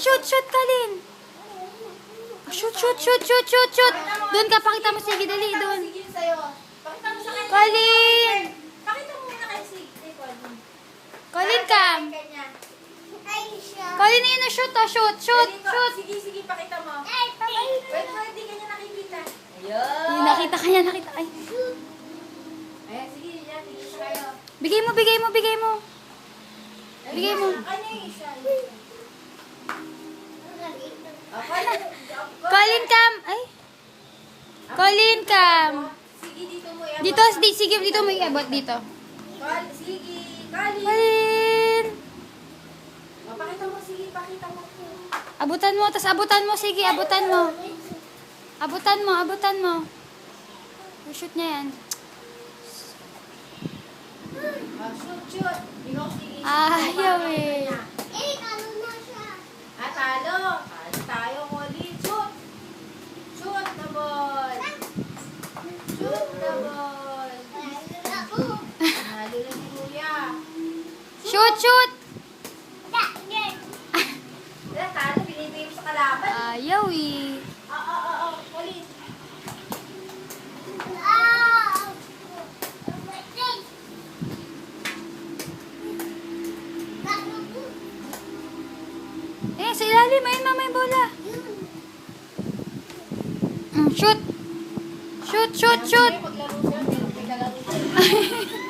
shoot, shoot, Kalin. Shoot, shoot, shoot, shoot, shoot, shoot. Doon ka, pakita mo, sige, dali, doon. Sige sa'yo. Pakita mo sa kanya. Kalin! Pakita mo muna kay Sige. Kalin ka. Kalin, yun na shoot, ah, shoot, shoot, shoot. Sige, sige, pakita mo. Wait, hindi kanya nakikita. Ayun. Ay, nakita ka niya, nakita. Ay. Ayan, sige, yan. Tigil kayo. Bigay mo, bigay mo, bigay mo. Bigay mo. Kanya yung isa. Colin Cam. Ay. Colin Cam. Sige, dito mo iabot. Dito, sige, dito mo iabot dito. Sige, Kalin. Colin. Pakita mo, sige, pakita mo. Abutan mo, tas abutan mo, sige, abutan mo. Abutan mo, abutan mo. Shoot niya yan. Shoot, shoot. Ikaw, sige. Ayaw eh. Talo. Talo tayo, Colin. Shoot. Shoot the ball. Shoot the ball. Nalo na si Kuya. Shoot, shoot. Talo, binibigay mo sa kalaban. Ayaw eh. Colin. Eh, sa ilalim, ayun mama yung bola. Shoot. Shoot, shoot, shoot. Maglaro siya. Maglaro siya.